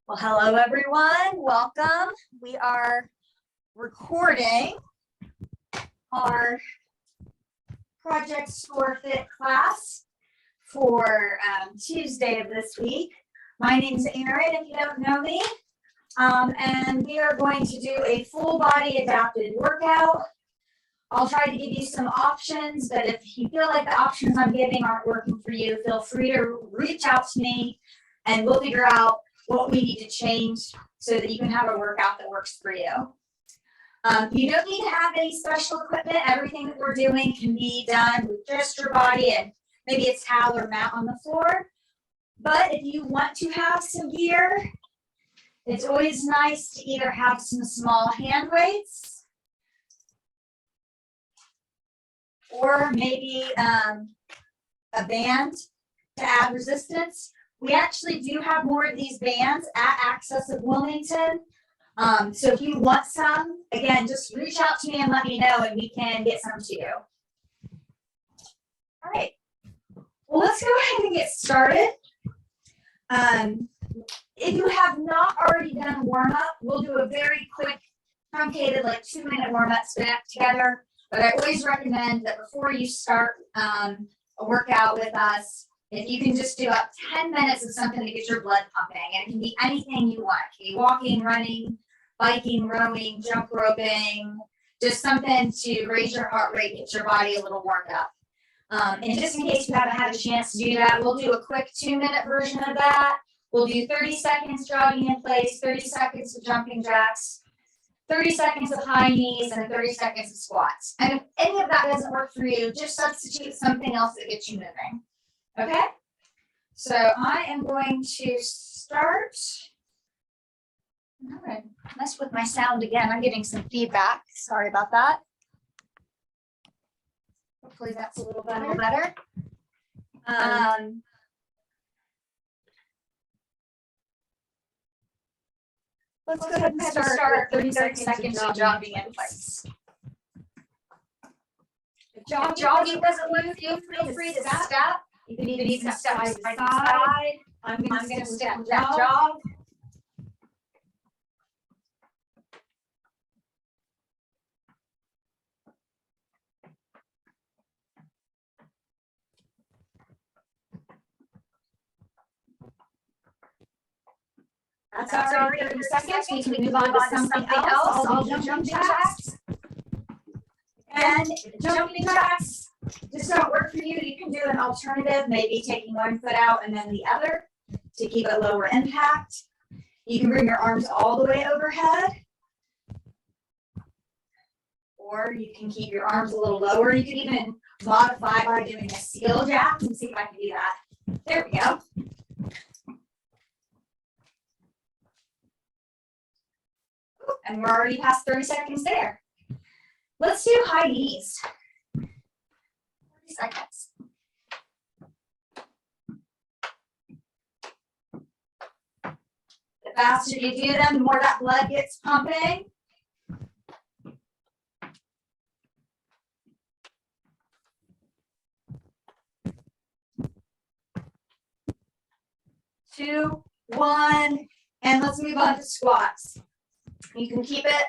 Well, hello everyone, welcome. We are recording our Project SOAR Fit class for Tuesday of this week. My name is Aron, if you don't know me, and we are going to do a full body adapted workout. I'll try to give you some options, but if you feel like the options I'm giving aren't working for you, feel free to reach out to me and we'll figure out what we need to change so that you can have a workout that works for you. You don't need to have any special equipment. Everything that we're doing can be done with just your body and maybe a towel or mat on the floor. But if you want to have some gear, it's always nice to either have some small hand weights or maybe a band to add resistance. We actually do have more of these bands at Access of Wilmington. So if you want some, again, just reach out to me and let me know and we can get some to you. All right. Well, let's go ahead and get started. If you have not already done a warm-up, we'll do a very quick, truncated, like 2-minute warm-up together. But I always recommend that before you start a workout with us, if you can just do up 10 minutes of something to get your blood pumping, and it can be anything you want. It can be walking, running, biking, rowing, jump roping, just something to raise your heart rate, get your body a little warmed up. And just in case you haven't had a chance to do that, we'll do a quick 2-minute version of that. We'll do 30 seconds jogging in place, 30 seconds of jumping jacks, 30 seconds of high knees, and 30 seconds of squats. And if any of that doesn't work for you, just substitute something else that gets you moving. Okay, so I am going to start. I'm going to mess with my sound again. I'm getting some feedback. Sorry about that. Hopefully that's a little better. Let's go ahead and start 30 seconds of jogging in place. If jogging doesn't work, feel free to step. You can even step side by side. I'm going to step that jog. That's already 30 seconds. We can move on to something else. I'll do jumping jacks. And jumping jacks just don't work for you. You can do an alternative, maybe taking one foot out and then the other to keep it lower impact. You can bring your arms all the way overhead. Or you can keep your arms a little lower. You can even modify by doing a seal jack. Let's see if I can do that. There we go. And we're already past 30 seconds there. Let's do high knees. 30 seconds. The faster you do them, the more that blood gets pumping. Two, one, and let's move on to squats. You can keep it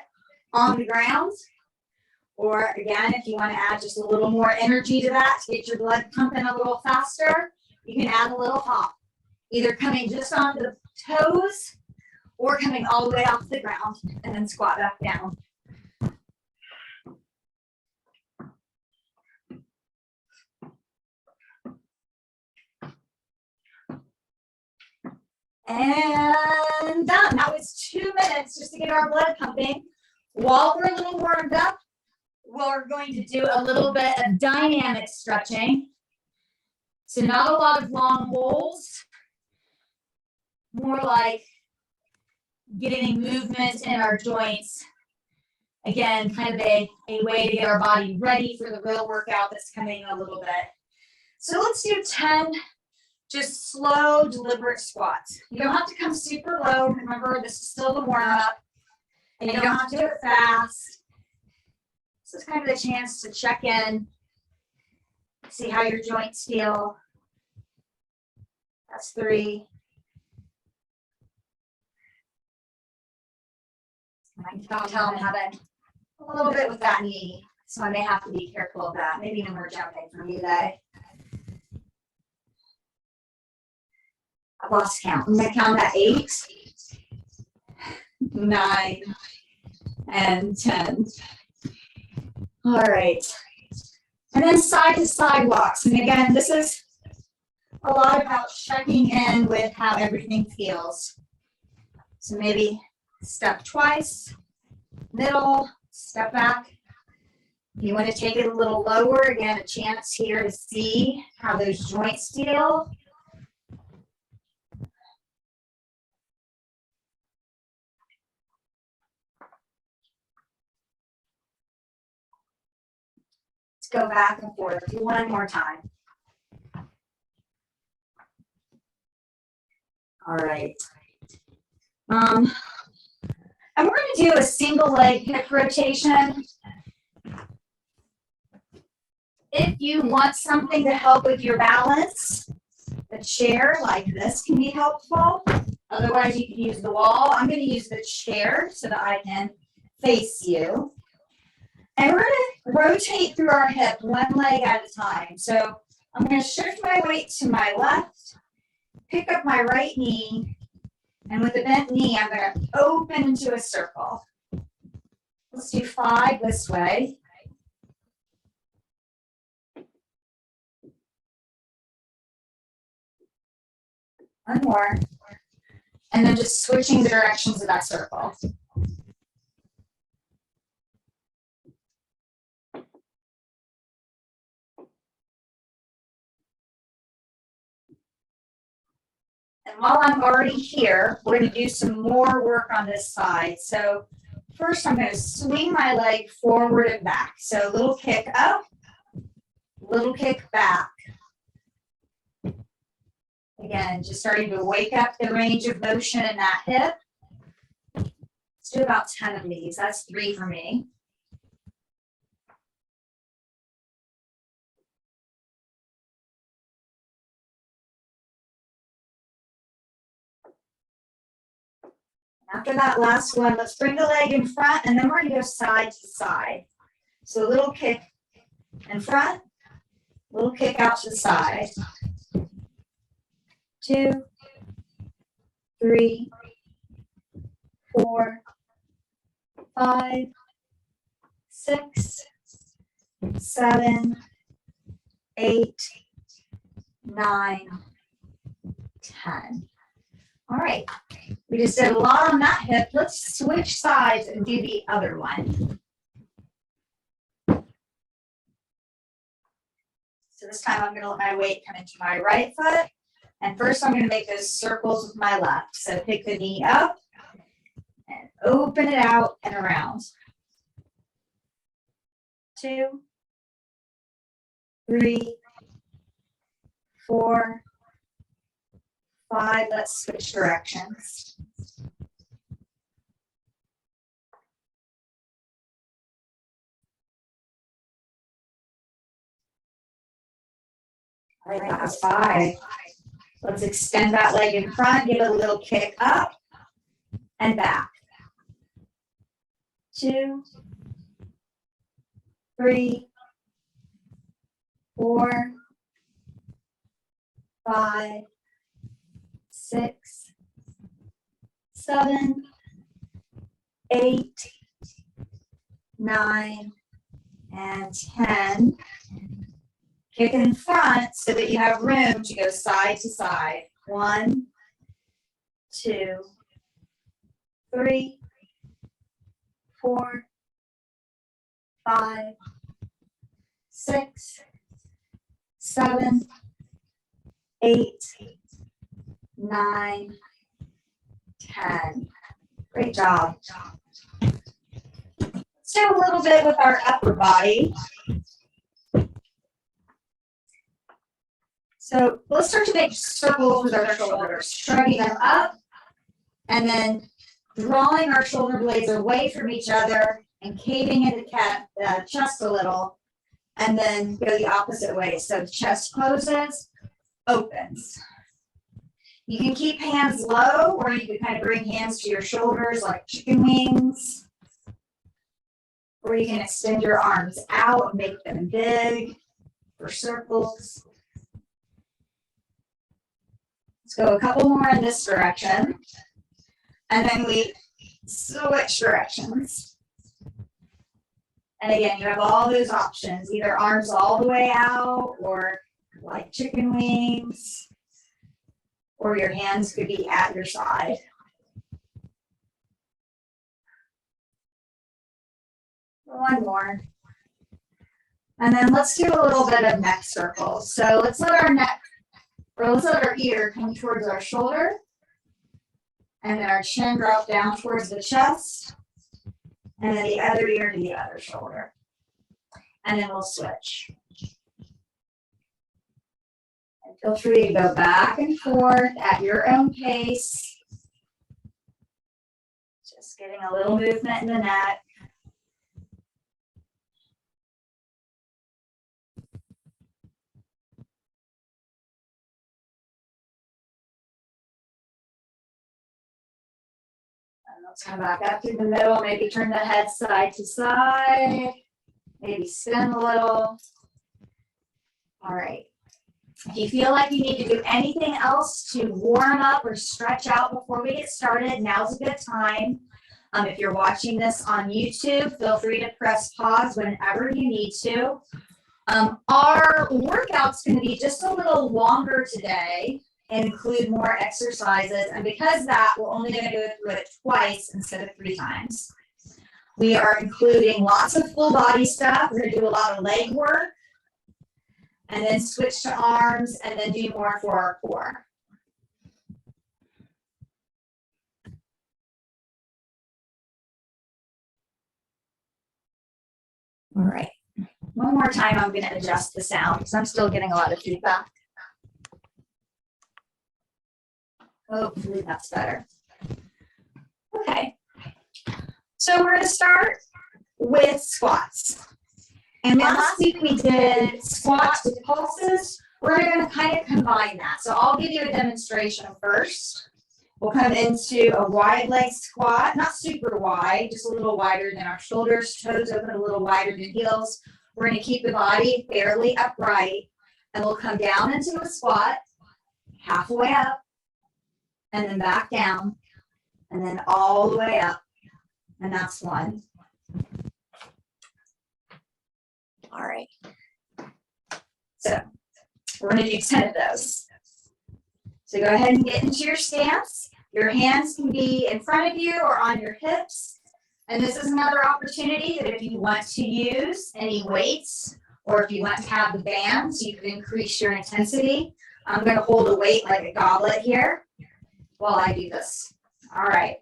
on the ground, or again, if you want to add just a little more energy to that to get your blood pumping a little faster, you can add a little hop, either coming just onto the toes or coming all the way off the ground and then squat back down. And done. That was 2 minutes just to get our blood pumping. While we're a little warmed up, we're going to do a little bit of dynamic stretching. So not a lot of long holds, more like getting movement in our joints. Again, kind of a way to get our body ready for the real workout that's coming in a little bit. So let's do 10 just slow, deliberate squats. You don't have to come super low. Remember, this is still the warm-up. And you don't have to do it fast. This is kind of a chance to check in, see how your joints feel. That's 3. I can tell I'm having a little bit with that knee, so I may have to be careful of that. Maybe no more jumping for me today. I've lost count. I'm going to count at 8, 9, and 10. All right. And then side to side walks. And again, this is a lot about checking in with how everything feels. So maybe step twice, middle, step back. You want to take it a little lower. Again, a chance here to see how those joints feel. Let's go back and forth. Do one more time. All right. And we're going to do a single leg hip rotation. If you want something to help with your balance, a chair like this can be helpful. Otherwise, you can use the wall. I'm going to use the chair so that I can face you. And we're going to rotate through our hip one leg at a time. So I'm going to shift my weight to my left, pick up my right knee, and with the bent knee, I'm going to open into a circle. Let's do 5 this way. One more. And then just switching the directions of that circle. And while I'm already here, we're going to do some more work on this side. So first, I'm going to swing my leg forward and back. So a little kick up, little kick back. Again, just starting to wake up the range of motion in that hip. Let's do about 10 of these. That's 3 for me. After that last one, let's bring the leg in front, and then we're going to go side to side. So a little kick in front, little kick out to the side. 2, 3, 4, 5, 6, 7, 8, 9, 10. All right, we just did a lot on that hip. Let's switch sides and do the other one. So this time I'm going to let my weight come into my right foot. And first I'm going to make those circles with my left. So pick the knee up and open it out and around. 2, 3, 4, 5, let's switch directions. All right, last 5. Let's extend that leg in front, give it a little kick up and back. 2, 3, 4, 5, 6, 7, 8, 9, and 10. Kick in front so that you have room to go side to side. 1, 2, 3, 4, 5, 6, 7, 8, 9, 10. Great job. Let's do a little bit with our upper body. So let's start to make circles with our shoulders, shrugging them up, and then drawing our shoulder blades away from each other and caving into the chest a little, and then go the opposite way. So chest closes, opens. You can keep hands low, or you can kind of bring hands to your shoulders like chicken wings. Or you can extend your arms out, make them big for circles. Let's go a couple more in this direction. And then we switch directions. And again, you have all those options, either arms all the way out or like chicken wings, or your hands could be at your side. One more. And then let's do a little bit of neck circles. So let's let our neck, or let's let our ear come towards our shoulder. And then our chin drop down towards the chest. And then the other ear to the other shoulder. And then we'll switch. And feel free to go back and forth at your own pace. Just getting a little movement in the neck. Let's come back up through the middle, maybe turn the head side to side, maybe spin a little. All right. If you feel like you need to do anything else to warm up or stretch out before we get started, now's a good time. If you're watching this on YouTube, feel free to press pause whenever you need to. Our workout's going to be just a little longer today. Include more exercises, and because of that, we're only going to go through it twice instead of 3 times. We are including lots of full body stuff. We're going to do a lot of leg work, and then switch to arms, and then do more for our core. All right. One more time, I'm going to adjust the sound because I'm still getting a lot of feedback. Hopefully that's better. Okay, so we're going to start with squats. And last week we did squats with pulses. We're going to kind of combine that. So I'll give you a demonstration first. We'll come into a wide leg squat, not super wide, just a little wider than our shoulders, toes open a little wider than heels. We're going to keep the body fairly upright, and we'll come down into a squat, halfway up, and then back down, and then all the way up, and that's 1. All right. So we're going to do 10 of those. So go ahead and get into your stance. Your hands can be in front of you or on your hips. And this is another opportunity that if you want to use any weights, or if you want to have the bands, you can increase your intensity. I'm going to hold a weight like a goblet here while I do this. All right,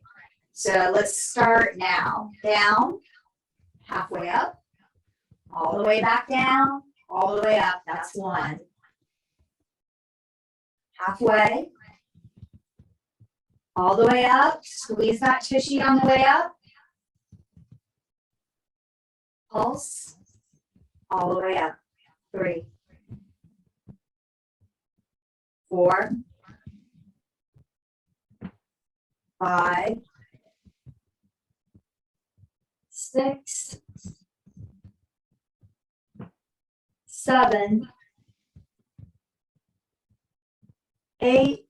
so let's start now. Down, halfway up, all the way back down, all the way up. That's 1. Halfway, all the way up. Squeeze that tushy on the way up. Pulse, all the way up. 3, 4, 5, 6, 7, 8,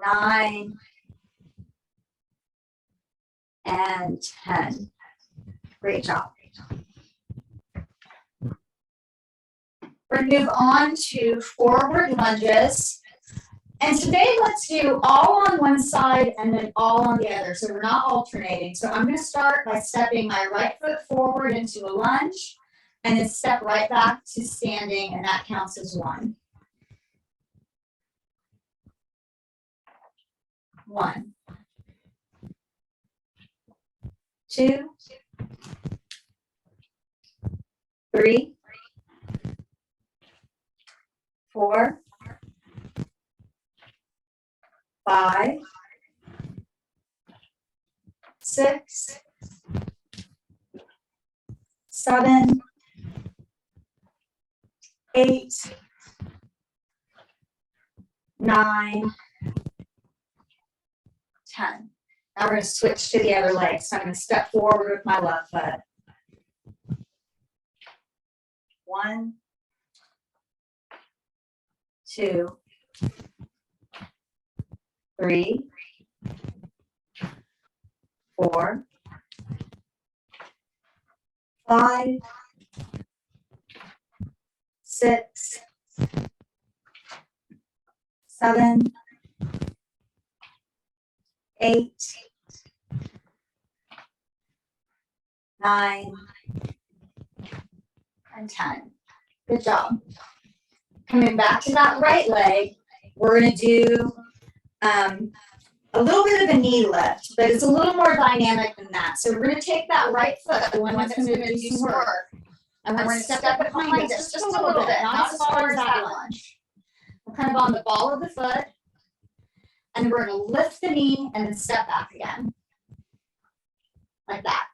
9, and 10. Great job. We're going to move on to forward lunges. And today, let's do all on one side and then all on the other. So we're not alternating. So I'm going to start by stepping my right foot forward into a lunge and then step right back to standing, and that counts as 1. 1, 2, 3, 4, 5, 6, 7, 8, 9, 10. Now we're going to switch to the other leg. So I'm going to step forward with my left foot. 1, 2, 3, 4, 5, 6, 7, 8, 9, and 10. Good job. Coming back to that right leg, we're going to do a little bit of a knee lift, but it's a little more dynamic than that. So we're going to take that right foot, the one that's going to do some work, and we're going to step behind it just a little bit, not as far as that lunge. We're kind of on the ball of the foot, and then we're going to lift the knee and then step back again, like that.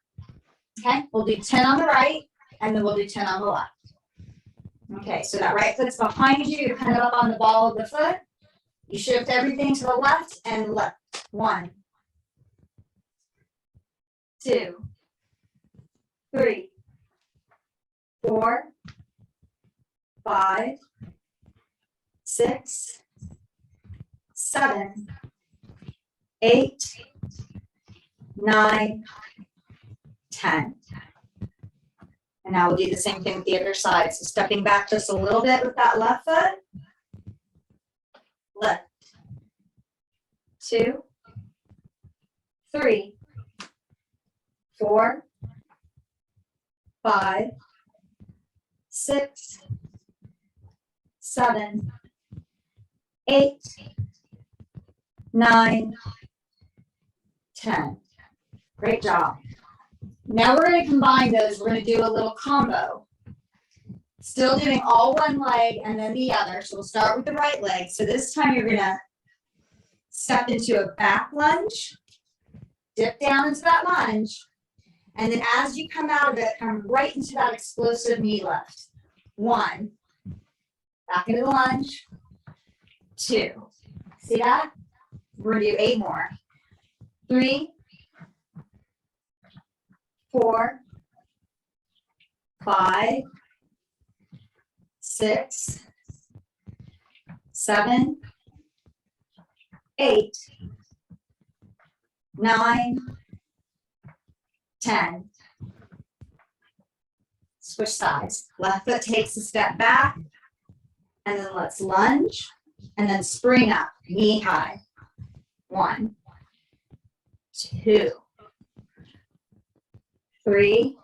Okay, we'll do 10 on the right, and then we'll do 10 on the left. Okay, so that right foot's behind you, you're kind of up on the ball of the foot. You shift everything to the left and left. 1, 2, 3, 4, 5, 6, 7, 8, 9, 10. And now we'll do the same thing with the other side. So stepping back just a little bit with that left foot. Lift. 2, 3, 4, 5, 6, 7, 8, 9, 10. Great job. Now we're going to combine those. We're going to do a little combo. Still doing all one leg and then the other. So we'll start with the right leg. So this time you're going to step into a back lunge, dip down into that lunge, and then as you come out of it, come right into that explosive knee lift. 1, back into the lunge, 2. See that? We're going to do 8 more. 3, 4, 5, 6, 7, 8, 9, 10. Switch sides. Left foot takes a step back, and then let's lunge, and then spring up, knee high. 1, 2, 3,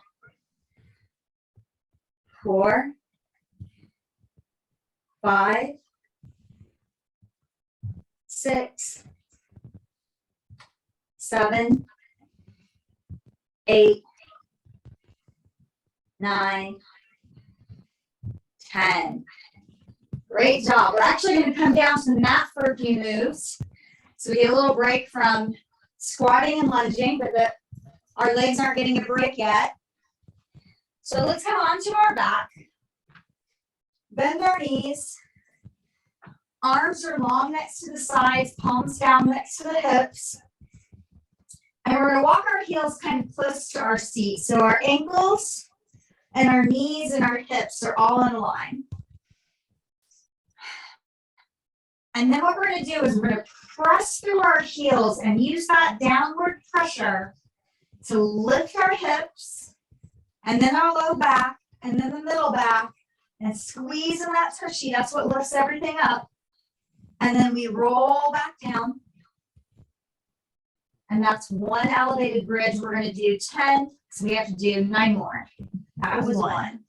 4, 5, 6, 7, 8, 9, 10. Great job. We're actually going to come down to the mat for a few moves. So we get a little break from squatting and lunging, but our legs aren't getting a break yet. So let's come onto our back. Bend our knees. Arms are long next to the sides, palms down next to the hips. And we're going to walk our heels kind of close to our seat. So our ankles and our knees and our hips are all in line. And then what we're going to do is we're going to press through our heels and use that downward pressure to lift our hips, and then our low back, and then the middle back, and squeeze in that tushy. That's what lifts everything up. And then we roll back down. And that's 1 elevated bridge. We're going to do 10, so we have to do 9 more. That was 1.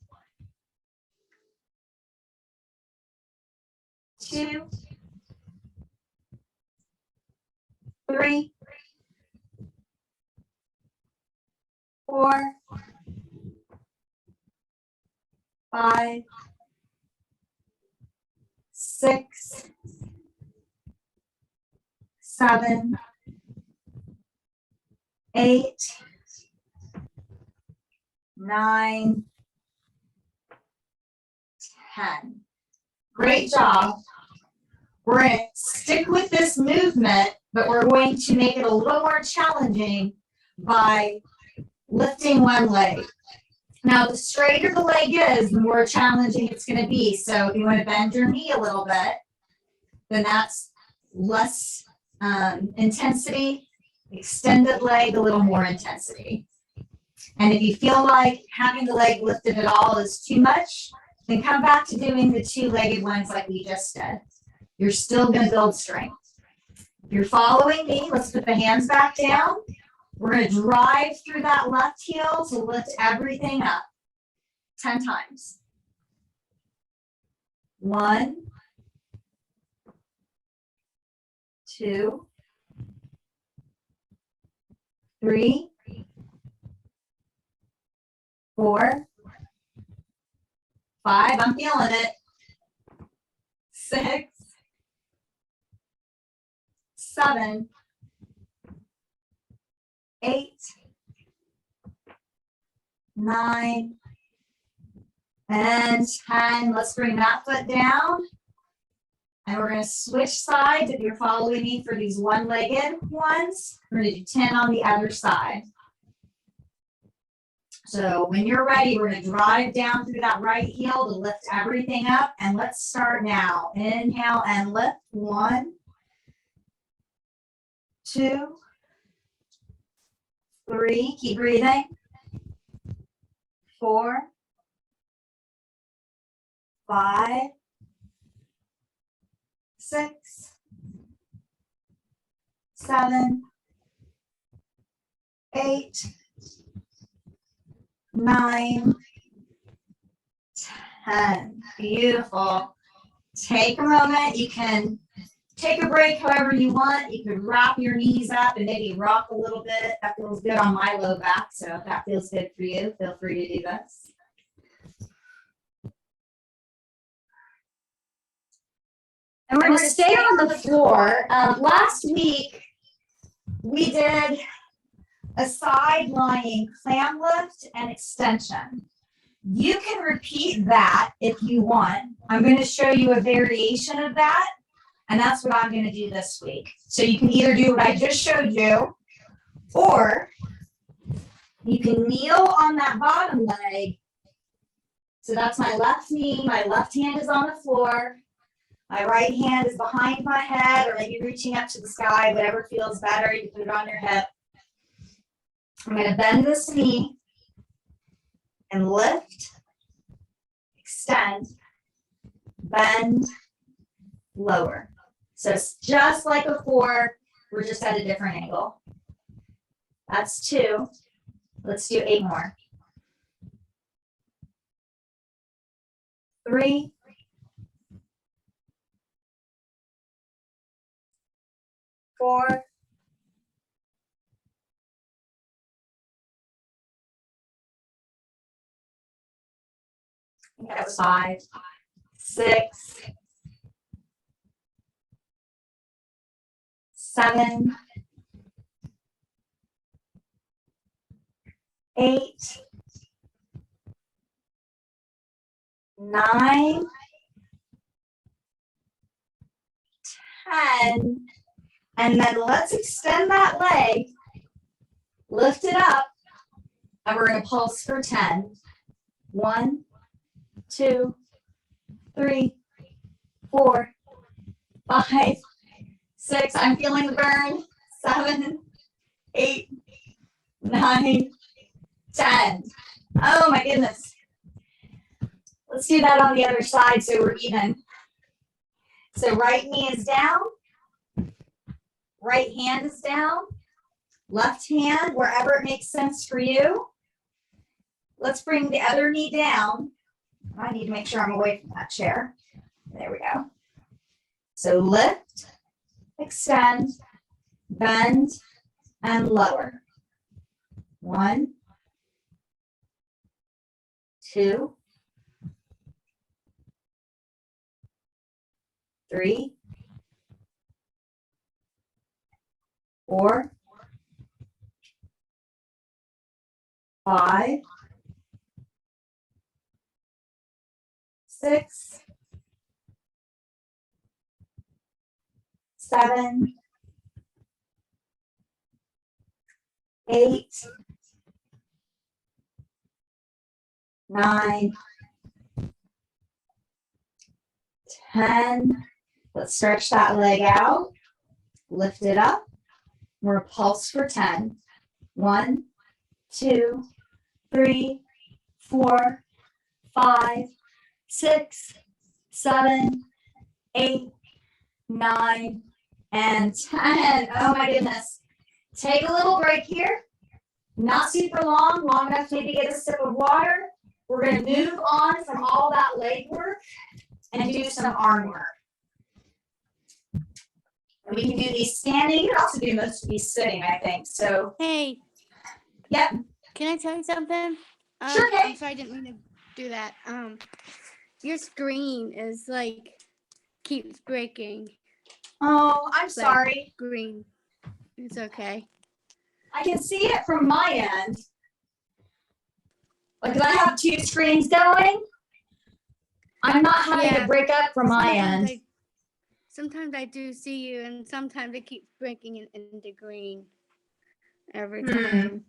2, 3, 4, 5, 6, 7, 8, 9, 10. Great job. We're going to stick with this movement but we're going to make it a little more challenging by lifting one leg. Now, the straighter the leg is, the more challenging it's going to be. So if you want to bend your knee a little bit, then that's less intensity. Extended leg, a little more intensity. And if you feel like having the leg lifted at all is too much, then come back to doing the two-legged ones like we just did. You're still going to build strength. If you're following me, let's put the hands back down. We're going to drive through that left heel to lift everything up 10 times. 1, 2, 3, 4, 5, I'm feeling it. 6, 7, 8, 9, and 10. Let's bring that foot down. And we're going to switch sides if you're following me for these one-legged ones. We're going to do 10 on the other side. So when you're ready, we're going to drive down through that right heel to lift everything up. And let's start now. Inhale and lift. 1, 2, 3. Keep breathing. 4, 5, 6, 7, 8, 9, 10. Beautiful. Take a moment. You can take a break however you want. You could wrap your knees up and maybe rock a little bit. That feels good on my low back. So if that feels good for you, feel free to do this. And we're going to stay on the floor. Last week, we did a side lying clam lift and extension. You can repeat that if you want. I'm going to show you a variation of that, and that's what I'm going to do this week. So you can either do what I just showed you, or you can kneel on that bottom leg. So that's my left knee. My left hand is on the floor. My right hand is behind my head, or maybe reaching up to the sky, whatever feels better. You can put it on your hip. I'm going to bend this knee and lift, extend, bend, lower. So it's just like before, we're just at a different angle. That's 2. Let's do 8 more. 3, 4, 5, 6, 7, 8, 9, 10, and then let's extend that leg, lift it up, and we're going to pulse for 10. 1, 2, 3, 4, 5, 6. I'm feeling the burn. 7, 8, 9, 10. Oh my goodness. Let's do that on the other side so we're even. So right knee is down. Right hand is down. Left hand, wherever it makes sense for you. Let's bring the other knee down. I need to make sure I'm away from that chair. There we go. So lift, extend, bend, and lower. 1, 2, 3, 4, 5, 6, 7, 8, 9, 10. Let's stretch that leg out. Lift it up. We're pulse for 10. 1, 2, 3, 4, 5, 6, 7, 8, 9, and 10. Oh my goodness. Take a little break here. Not super long enough to maybe get a sip of water. We're going to move on from all that leg work and do some arm work. And we can do these standing. You can also do most of these sitting, I think. So, hey. Yep. Can I tell you something? Sure, Kate. I'm sorry, I didn't mean to do that. Your screen is like keeps breaking. Oh, I'm sorry. Green. It's okay. I can see it from my end. Like, I have 2 screens going. I'm not having to break up from my end. Sometimes I do see you, and sometimes it keeps breaking into green every time.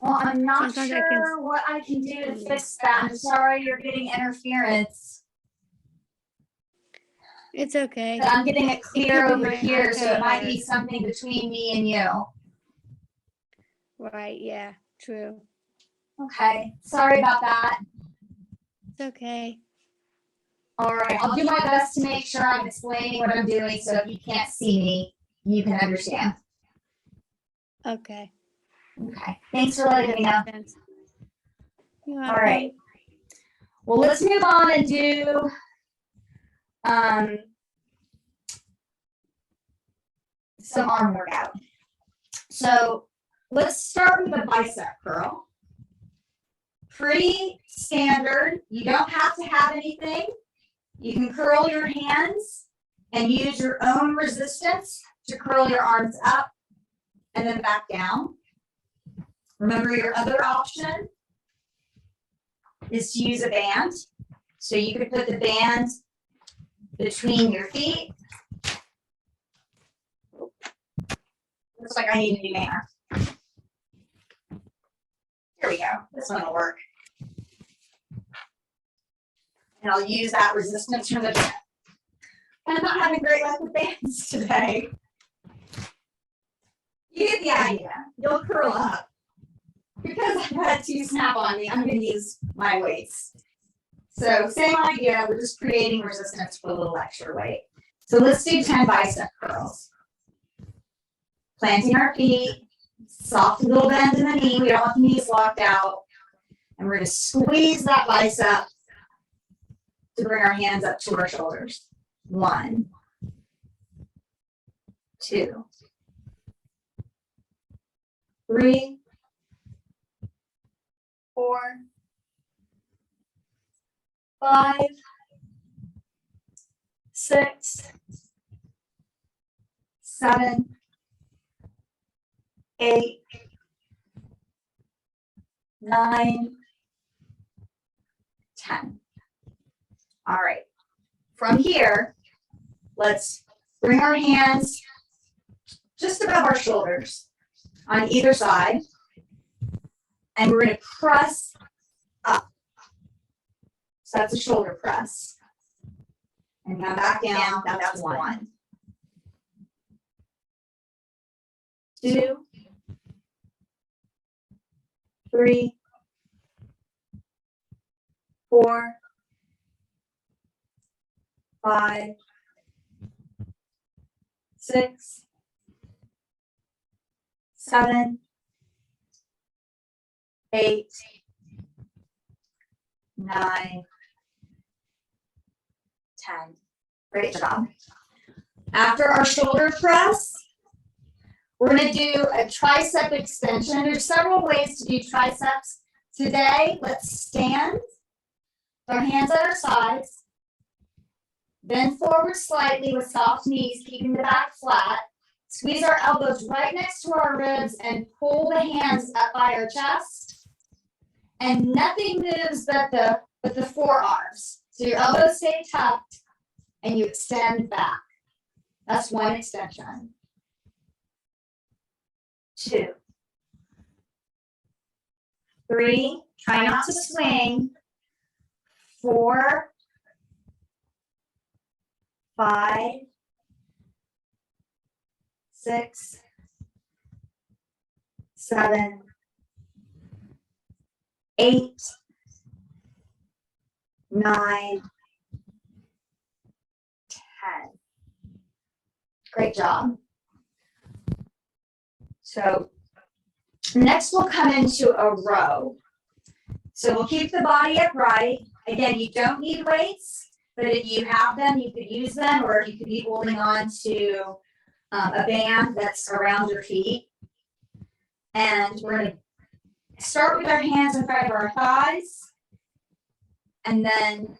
Well, I'm not sure what I can do to fix that. I'm sorry you're getting interference. It's okay. But I'm getting it clear over here, so it might be something between me and you. Right, yeah, true. Okay, sorry about that. It's okay. All right, I'll do my best to make sure I'm explaining what I'm doing, so if you can't see me, you can understand. Okay. Okay, thanks for letting me know. You're All right. Well, let's move on and do some arm workout. So let's start with a bicep curl. Pretty standard. You don't have to have anything. You can curl your hands and use your own resistance to curl your arms up and then back down. Remember, your other option is to use a band. So you could put the band between your feet. Looks like I need a new banner. Here we go. This one will work. And I'll use that resistance from the band. I'm not having great luck with bands today. You get the idea. You'll curl up. Because I've had 2 snap on me, I'm going to use my weights. So same idea, we're just creating resistance for a little extra weight. So let's do 10 bicep curls. Planting our feet, soft little bend in the knee. We don't want the knees locked out. And we're going to squeeze that bicep to bring our hands up to our shoulders. 1, 2, 3, 4, 5, 6, 7, 8, 9, 10. All right. From here, let's bring our hands just above our shoulders on either side. And we're going to press up. So that's a shoulder press. And now back down, that's 1. 2, 3, 4, 5, 6, 7, 8, 9, 10. Great job. After our shoulder press, we're going to do a tricep extension. There's several ways to do triceps. Today, let's stand with our hands at our sides, bend forward slightly with soft knees, keeping the back flat. Squeeze our elbows right next to our ribs and pull the hands up by our chest. And nothing moves but the forearms. So your elbows stay tucked and you extend back. That's one extension. 2, 3, try not to swing. 4, 5, 6, 7, 8, 9, 10. Great job. So next we'll come into a row. So we'll keep the body upright. Again, you don't need weights, but if you have them, you could use them, or you could be holding on to a band that's around your feet. And we're going to start with our hands in front of our thighs, and then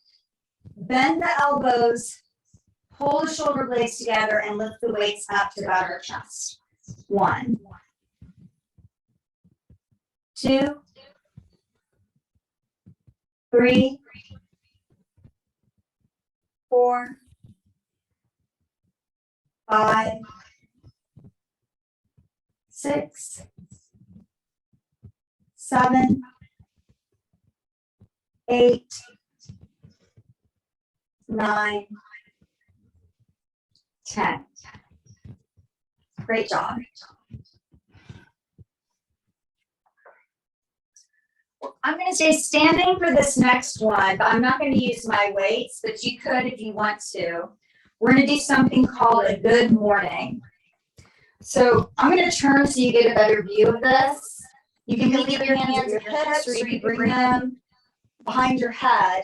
bend the elbows, pull the shoulder blades together, and lift the weights up to about our chest. 1, 2, 3, 4, 5, 6, 7, 8, 9, 10. Great job. I'm going to stay standing for this next one, but I'm not going to use my weights, but you could if you want to. We're going to do something called a good morning. So I'm going to turn so you get a better view of this. You can leave your hands at your hips, or you can bring them behind your head.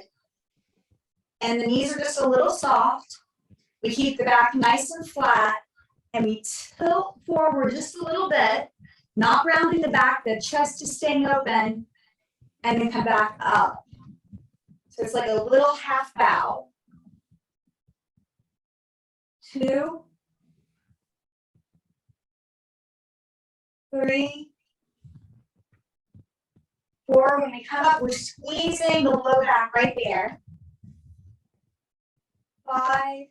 And the knees are just a little soft. We keep the back nice and flat, and we tilt forward just a little bit, not rounding the back, the chest is staying open, and then come back up. So it's like a little half bow. 2, 3, 4. When we come up, we're squeezing the low back right there. 5,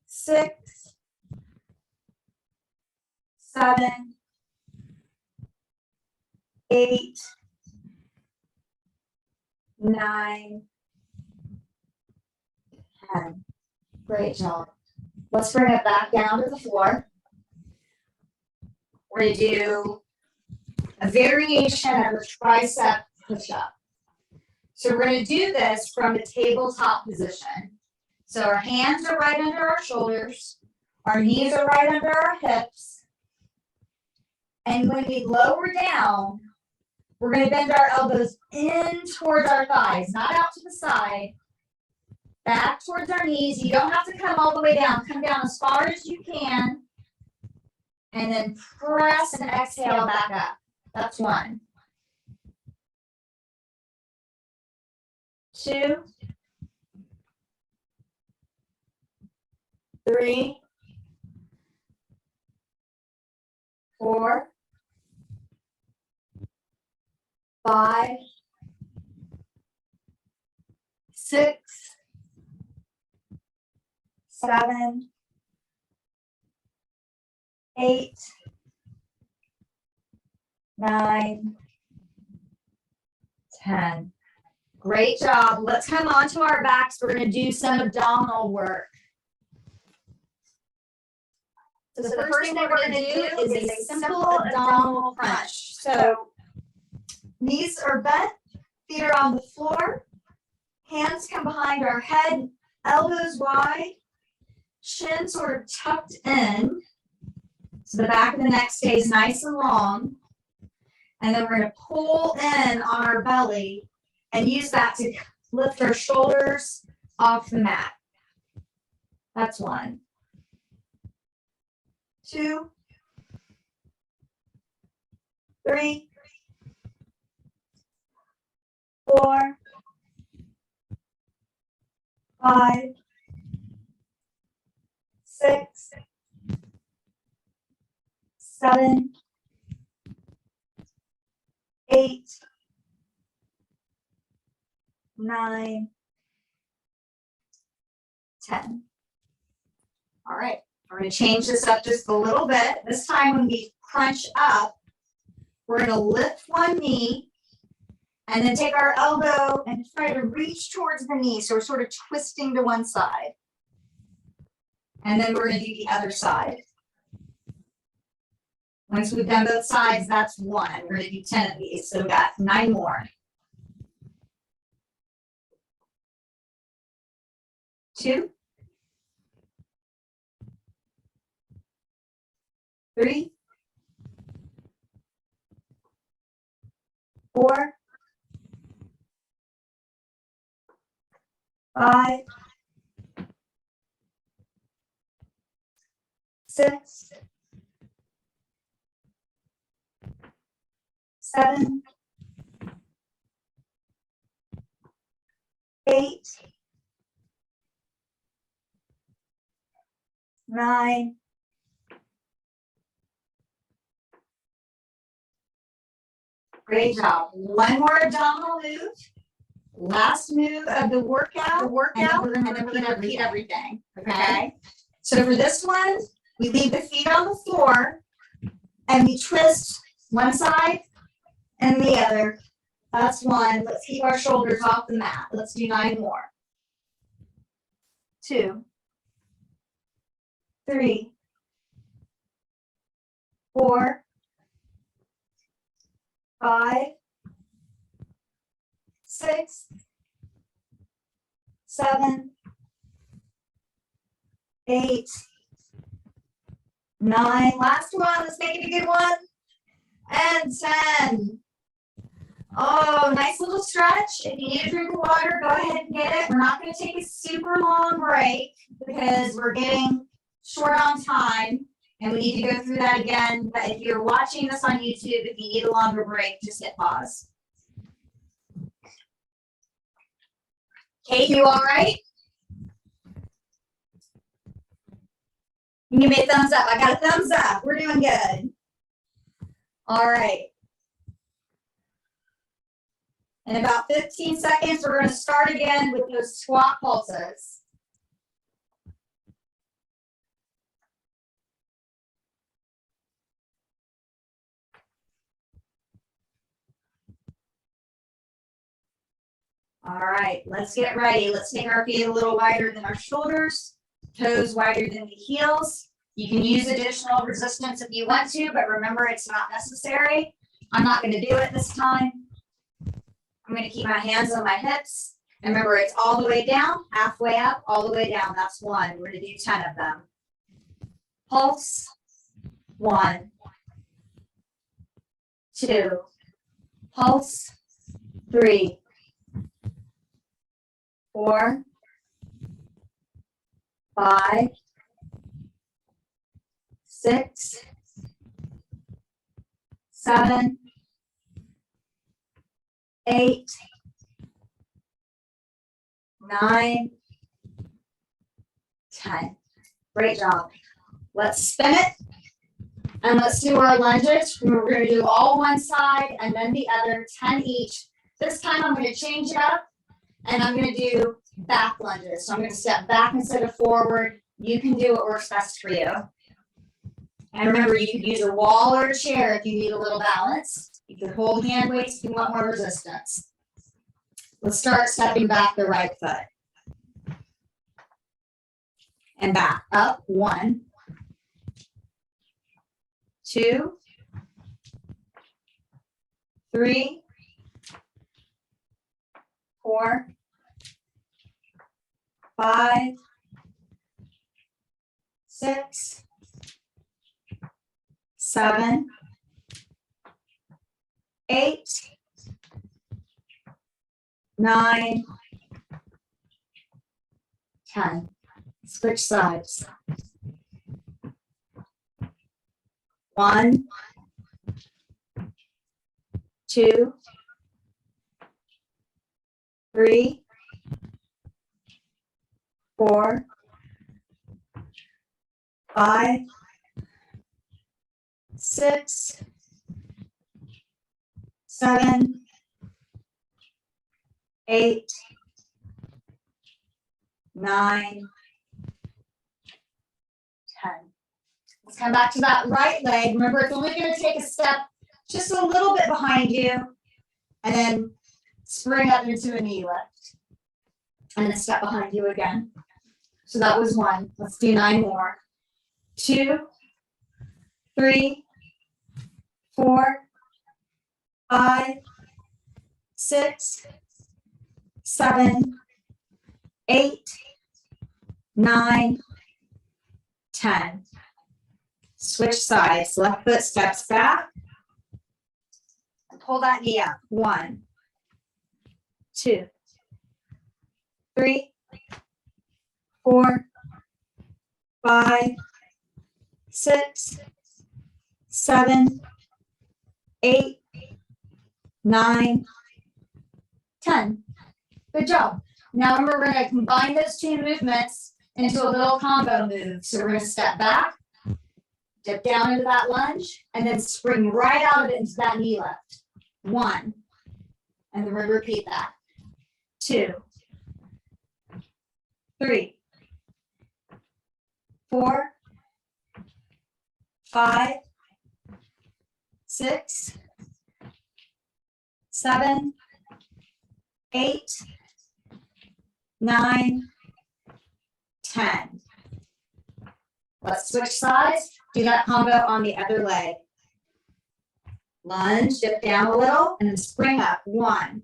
6, 7, 8, 9, 10. Great job. Let's bring it back down to the floor. We're going to do a variation of a tricep push-up. So we're going to do this from the tabletop position. So our hands are right under our shoulders. Our knees are right under our hips. And when we lower down, we're going to bend our elbows in towards our thighs, not out to the side. Back towards our knees. You don't have to come all the way down. Come down as far as you can. And then press and exhale back up. That's 1. 2, 3, 4, 5, 6, 7, 8, 9, 10. Great job. Let's come onto our backs. We're going to do some abdominal work. So the first thing we're going to do is a simple abdominal crunch. So knees are bent, feet are on the floor, hands come behind our head, elbows wide, chin sort of tucked in. So the back of the neck stays nice and long. And then we're going to pull in on our belly and use that to lift our shoulders off the mat. That's 1. 2, 3, 4, 5, 6, 7, 8, 9, 10. All right, we're going to change this up just a little bit. This time when we crunch up, we're going to lift one knee and then take our elbow and try to reach towards the knee. So we're sort of twisting to one side. And then we're going to do the other side. Once we've done both sides, that's 1. We're going to do 10 of these. So we got 9 more. 2, 3, 4, 5, 6, 7, 8, 9, great job. One more abdominal move. Last move of the workout. And then we're going to repeat everything. Okay. So for this one, we leave the feet on the floor and we twist one side and the other. That's 1. Let's keep our shoulders off the mat. Let's do 9 more. 2, 3, 4, 5, 6, 7, 8, 9. Last one. Let's make it a good one. And 10. Oh, nice little stretch. If you need a drink of water, go ahead and get it. We're not going to take a super long break because we're getting short on time and we need to go through that again. But if you're watching this on YouTube, if you need a longer break, just hit pause. Kate, you all right? You give me a thumbs up. I got a thumbs up. We're doing good. All right. In about 15 seconds, we're going to start again with those squat pulses. All right, let's get ready. Let's take our feet a little wider than our shoulders, toes wider than the heels. You can use additional resistance if you want to, but remember it's not necessary. I'm not going to do it this time. I'm going to keep my hands on my hips. And remember, it's all the way down, halfway up, all the way down. That's 1. We're going to do 10 of them. Pulse. 1, 2. Pulse. 3, 4, 5, 6, 7, 8, 9, 10. Great job. Let's spin it. And let's do our lunges. We're going to do all one side and then the other, 10 each. This time I'm going to change it up and I'm going to do back lunges. So I'm going to step back instead of forward. You can do what works best for you. And remember, you could use a wall or a chair if you need a little balance. You could hold hand weights if you want more resistance. Let's start stepping back the right foot. And back up. 1, 2, 3, 4, 5, 6, 7, 8, 9, 10. Switch sides. 1, 2, 3, 4, 5, 6, 7, 8, 9, 10. Let's come back to that right leg. Remember, it's only going to take a step just a little bit behind you, and then spring up into a knee lift. And then step behind you again. So that was 1. Let's do 9 more. 2, 3, 4, 5, 6, 7, 8, 9, 10. Switch sides. Left foot steps back. And pull that knee up. 1, 2, 3, 4, 5, 6, 7, 8, 9, 10. Good job. Now remember, we're going to combine those 2 movements into a little combo move. So we're going to step back, dip down into that lunge, and then spring right out of it into that knee lift. 1. And then we're going to repeat that. 2, 3, 4, 5, 6, 7, 8, 9, 10. Let's switch sides. Do that combo on the other leg. Lunge, dip down a little, and then spring up. 1,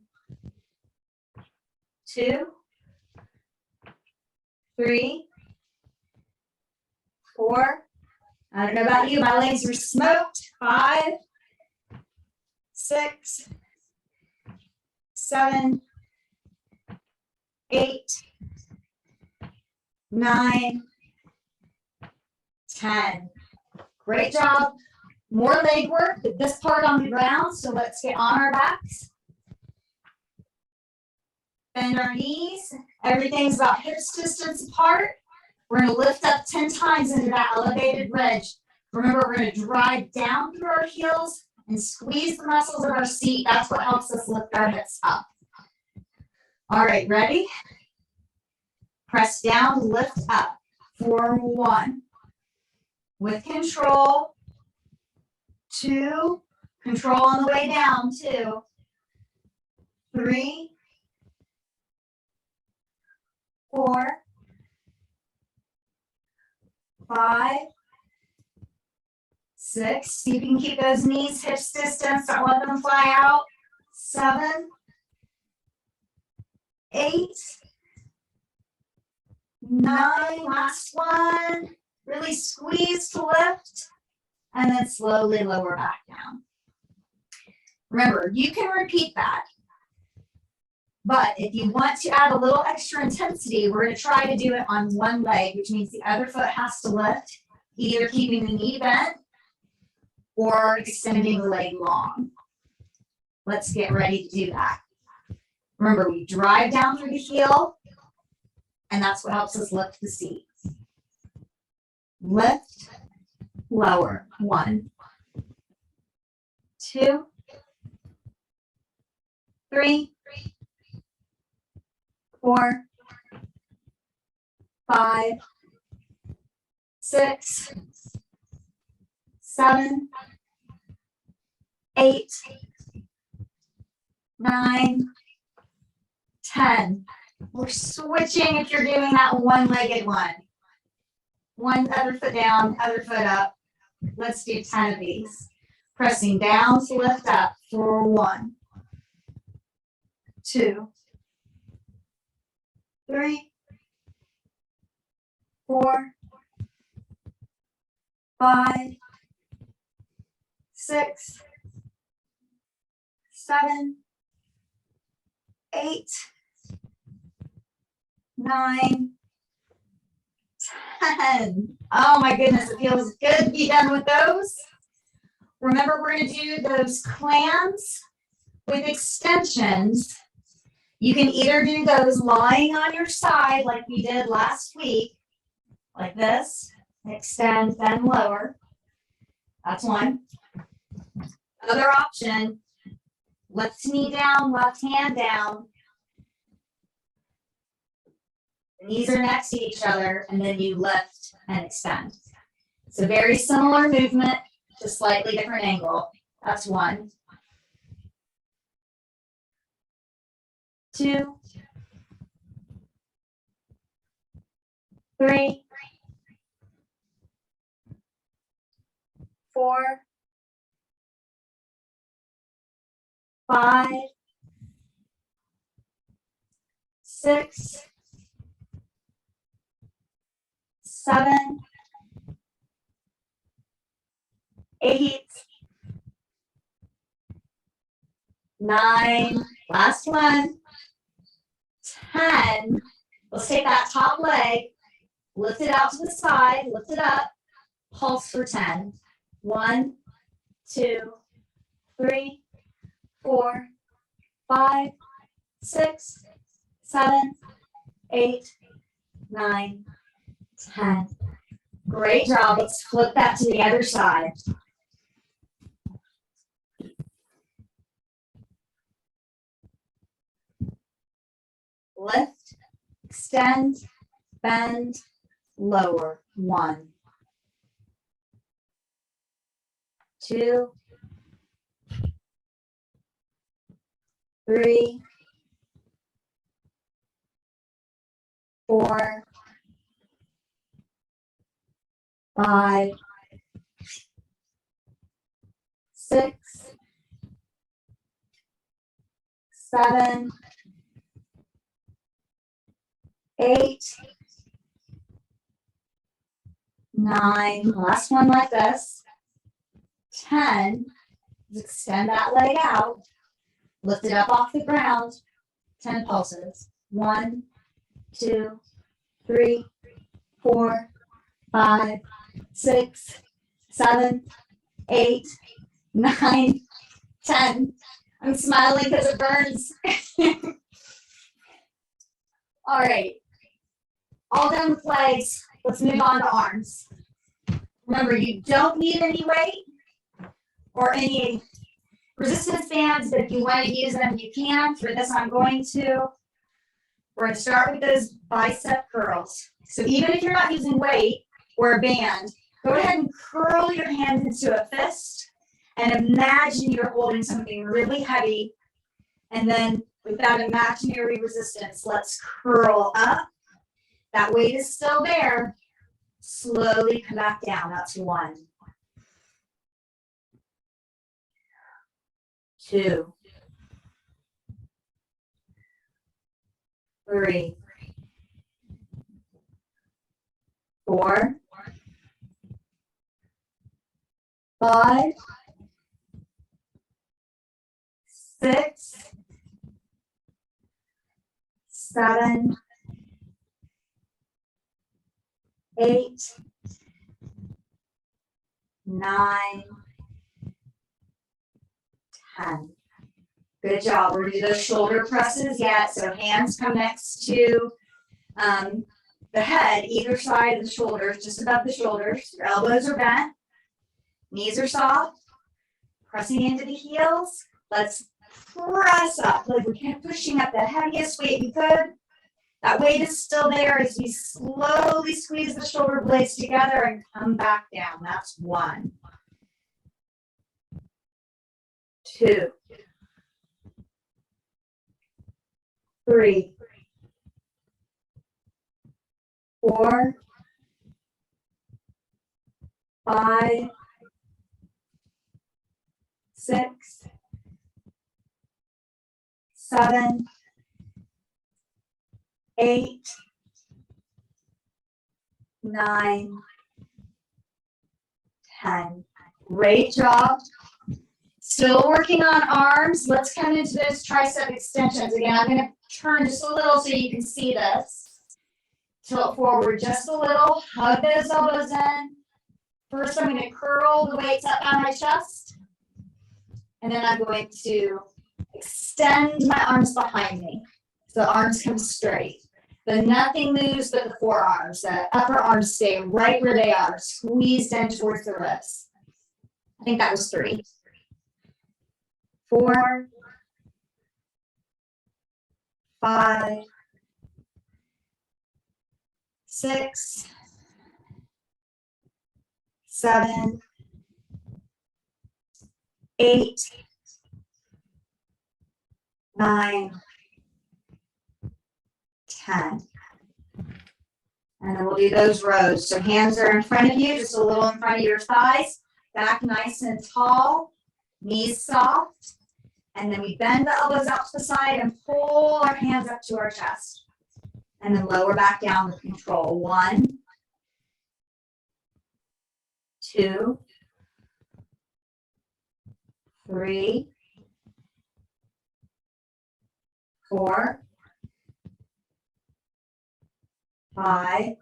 2, 3, 4. I don't know about you, my legs are smoked. 5, 6, 7, 8, 9, 10. Great job. More leg work, but this part on the ground. So let's get on our backs. Bend our knees. Everything's about hips distance apart. We're going to lift up 10 times into that elevated ridge. Remember, we're going to drive down through our heels and squeeze the muscles of our seat. That's what helps us lift our hips up. All right, ready? Press down, lift up. For 1. With control. 2. Control on the way down. 2. 3. 4. 5. 6. See if you can keep those knees hips distance. Don't let them fly out. 7. 8. 9. Last one. Really squeeze to lift. And then slowly lower back down. Remember, you can repeat that. But if you want to add a little extra intensity, we're going to try to do it on one leg, which means the other foot has to lift, either keeping the knee bent or extending the leg long. Let's get ready to do that. Remember, we drive down through the heel, and that's what helps us lift the seat. Lift, lower. 1, 2, 3, 4, 5, 6, 7, 8, 9, 10. We're switching if you're doing that one-legged one. One other foot down, other foot up. Let's do 10 of these. Pressing down to lift up for 1, 2, 3, 4, 5, 6, 7, 8, 9, 10. Oh my goodness, it feels good to be done with those. Remember, we're going to do those clams with extensions. You can either do those lying on your side like we did last week, like this, extend, then lower. That's one. Other option, left knee down, left hand down, The knees are next to each other, and then you lift and extend. It's a very similar movement, just slightly different angle. That's 1. 2. 3. 4. 5. 6. 7. 8. 9. Last one. 10. Let's take that top leg, lift it out to the side, lift it up, pulse for 10. 1, 2, 3, 4, 5, 6, 7, 8, 9, 10. Great job. Let's flip that to the other side. Lift, extend, bend, lower. 1, 2, 3, 4, 5, 6, 7, 8, 9. Last one like this. 10. Extend that leg out. Lift it up off the ground. 10 pulses. 1, 2, 3, 4, 5, 6, 7, 8, 9, 10. I'm smiling because it burns. All right. All done with legs. Let's move on to arms. Remember, you don't need any weight or any resistance bands, but if you want to use them, you can. For this, I'm going to. We're going to start with those bicep curls. So even if you're not using weight or a band, go ahead and curl your hands into a fist and imagine you're holding something really heavy. And then with that imaginary resistance, let's curl up. That weight is still there. Slowly come back down. That's 1. 2. 3. 4. 5. 6. 7. 8. 9. 10. Good job. We're going to do those shoulder presses yet. So hands come next to the head, either side of the shoulders, just above the shoulders. Your elbows are bent. Knees are soft. Pressing into the heels. Let's press up. Like we're kind of pushing up the heaviest weight you could. That weight is still there as we slowly squeeze the shoulder blades together and come back down. That's 1. 2. 3. 4. 5. 6. 7. 8. 9. 10. Great job. Still working on arms. Let's come into those tricep extensions. Again, I'm going to turn just a little so you can see this. Tilt forward just a little. Hug those elbows in. First, I'm going to curl the weights up on my chest. And then I'm going to extend my arms behind me. So the arms come straight. But nothing moves but the forearms. The upper arms stay right where they are, squeezed in towards the wrists. I think that was 3. 4. 5. 6, 7, 8, 9, 10. And then we'll do those rows. So hands are in front of you, just a little in front of your thighs. Back nice and tall, knees soft. And then we bend the elbows out to the side and pull our hands up to our chest. And then lower back down with control. 1, 2, 3, 4, 5,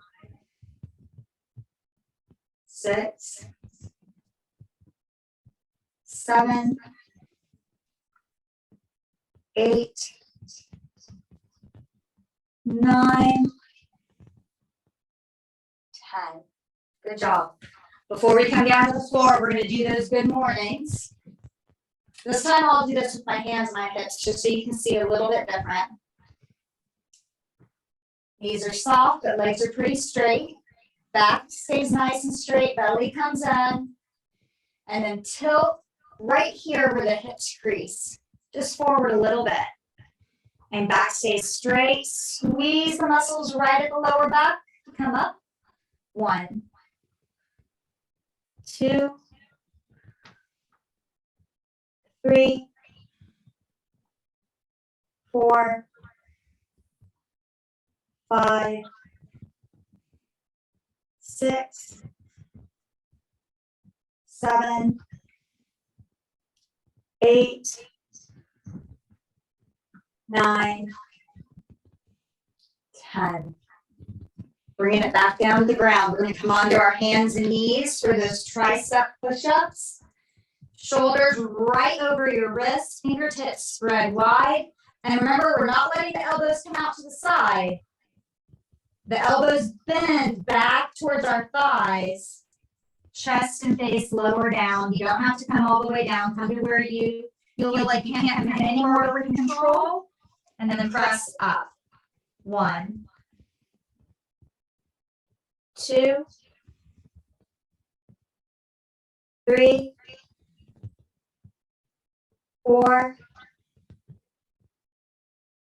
6, 7, 8, 9, 10. Good job. Before we come down to the floor, we're going to do those good mornings. This time I'll do this with my hands and my hips just so you can see a little bit different. Knees are soft, but legs are pretty straight. Back stays nice and straight, belly comes in. And then tilt right here where the hips crease. Just forward a little bit. And back stays straight. Squeeze the muscles right at the lower back to come up. 1, 2, 3, 4, 5, 6, 7, 8, 9, 10. Bringing it back down to the ground. We're going to come onto our hands and knees for those tricep push-ups. Shoulders right over your wrists, fingertips spread wide. And remember, we're not letting the elbows come out to the side. The elbows bend back towards our thighs. Chest and face lower down. You don't have to come all the way down. Come to where you feel like you can't come any more over control. And then press up. 1, 2, 3, 4,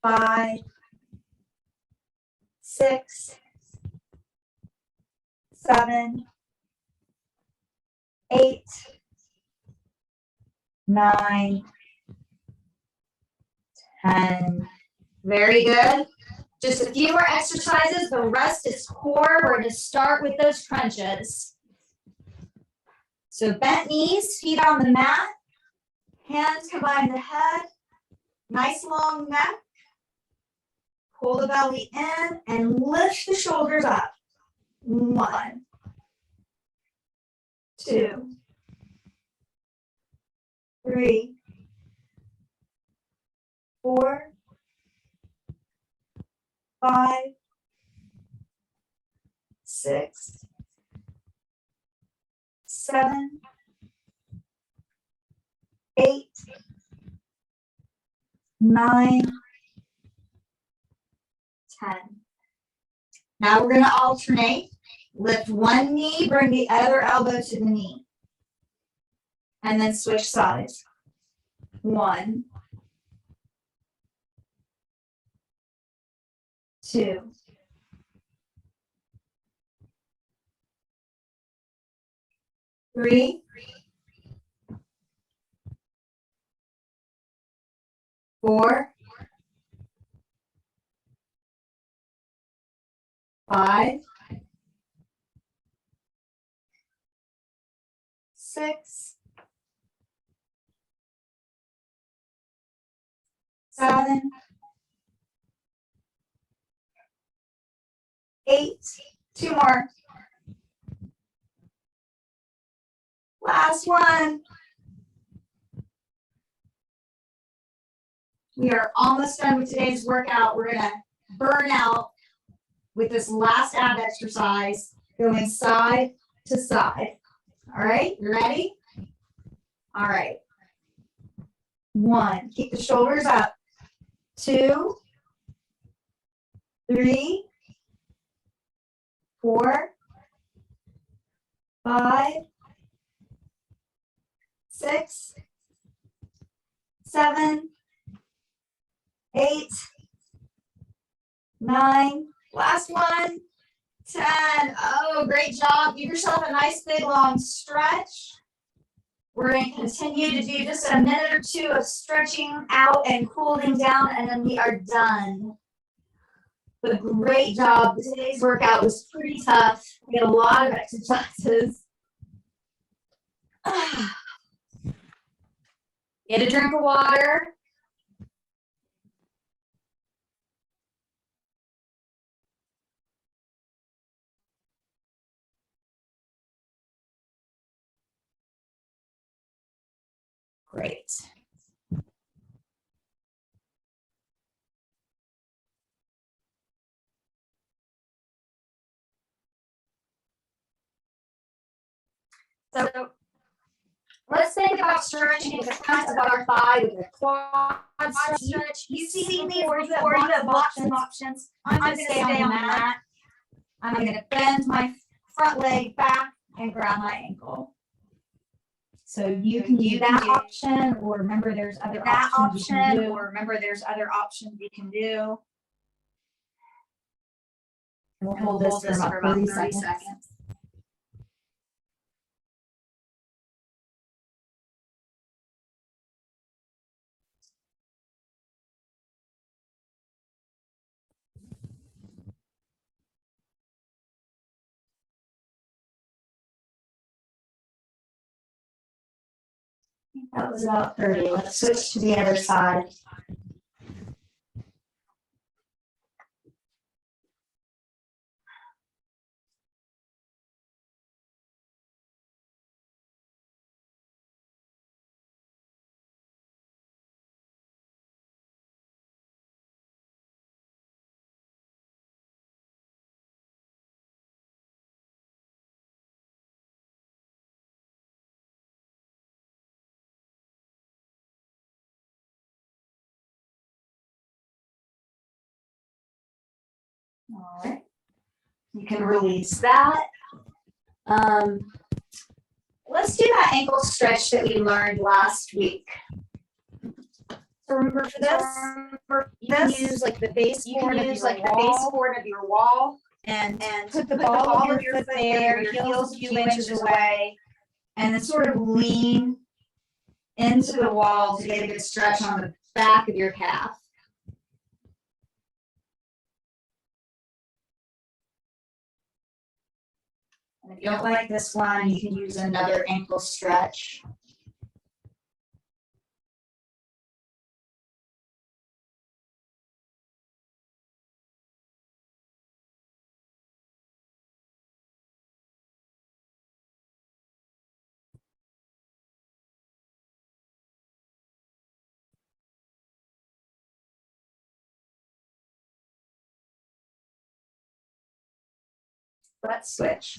5, 6, 7, 8, 9, 10. Very good. Just a few more exercises. The rest is core. We're going to start with those crunches. So bent knees, feet on the mat. Hands combine the head. Nice long neck. Pull the belly in and lift the shoulders up. 1, 2, 3, 4, 5, 6, 7, 8, 9, 10. Now we're going to alternate. Lift one knee, bring the other elbow to the knee. And then switch sides. 1, 2, 3, 4, 5, 6, 7, 8, 2 more. Last one. We are almost done with today's workout. We're going to burn out with this last ab exercise, going side to side. All right, you ready? All right. 1, keep the shoulders up. 2, 3, 4, 5, 6, 7, 8, 9, last one, 10. Oh, great job. Give yourself a nice big long stretch. We're going to continue to do just a minute or two of stretching out and cooling down, and then we are done. But great job. Today's workout was pretty tough. We had a lot of exercises. Get a drink of water. Great. So let's think about stretching the front of our thigh with a quad stretch. You've seen these before. You have lots of options. I'm going to stay on the mat. I'm going to bend my front leg back and grab my ankle. So you can do that option, or remember there's other options you can do. We'll hold this for about 30 seconds. That was about 30. Let's switch to the other side. All right. You can release that. Let's do that ankle stretch that we learned last week. So remember for this, you can use like the baseboard of your wall and put the ball of your foot there, your heels a few inches away, and then sort of lean into the wall to get a good stretch on the back of your calf. And if you don't like this one, you can use another ankle stretch. Let's switch.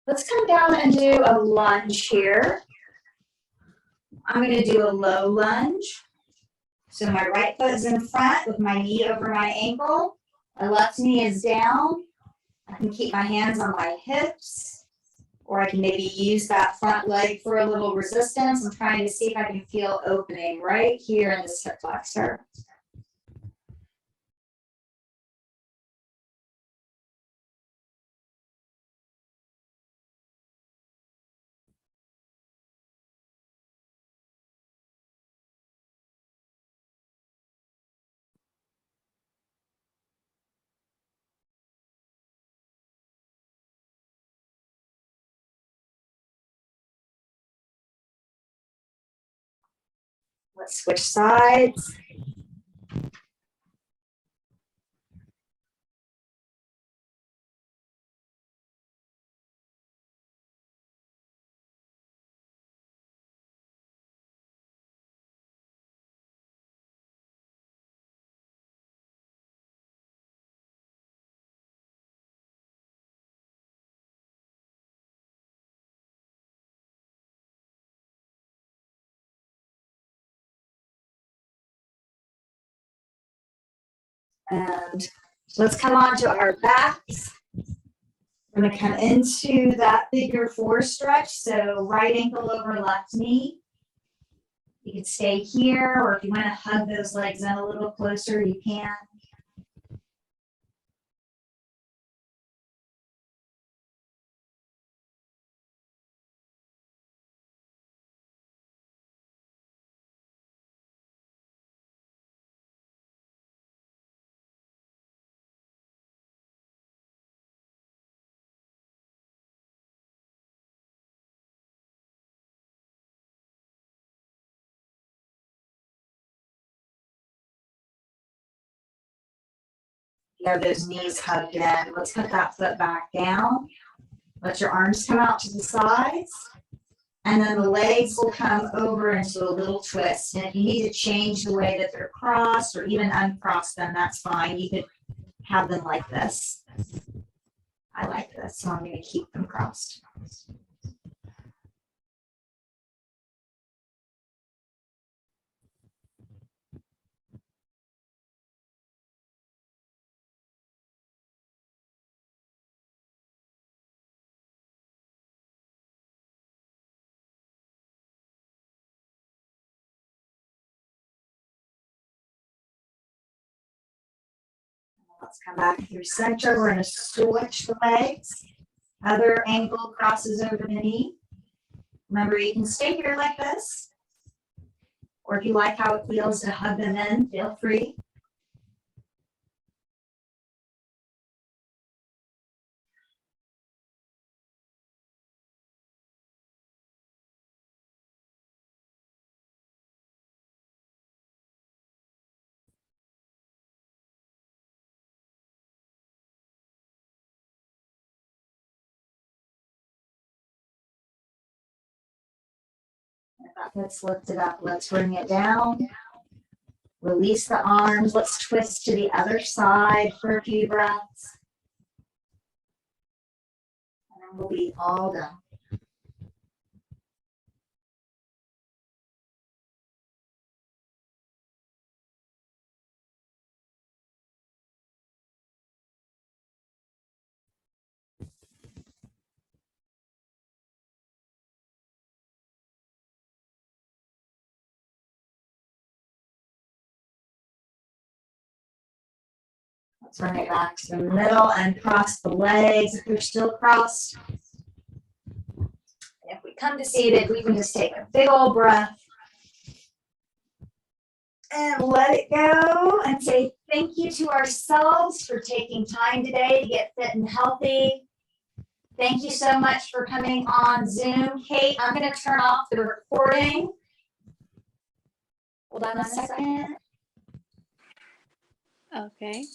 Let's come down and do a lunge here. I'm going to do a low lunge. So my right foot is in front with my knee over my ankle. My left knee is down. I can keep my hands on my hips, or I can maybe use that front leg for a little resistance. I'm trying to see if I can feel opening right here in the hip flexor. Let's switch sides. And let's come on to our backs. We're gonna come into that figure 4 stretch. So right ankle over left knee. You can stay here, or if you want to hug those legs in a little closer, you can. You have those knees hugged in. Let's put that foot back down. Let your arms come out to the sides. And then the legs will come over into a little twist. And if you need to change the way that they're crossed or even uncross them, that's fine. You could have them like this. I like this, so I'm going to keep them crossed. Let's come back through center. We're going to switch the legs. Other ankle crosses over the knee. Remember, you can stay here like this. Or if you like how it feels to hug them in, feel free. If that foot's lifted up, let's bring it down. Release the arms. Let's twist to the other side for a few breaths. And then we'll be all done. Let's bring it back to the middle and cross the legs if they're still crossed. And if we come to seated, we can just take a big old breath and let it go and say thank you to ourselves for taking time today to get fit and healthy. Thank you so much for coming on Zoom. Kate, I'm going to turn off the recording. Hold on a second. Okay.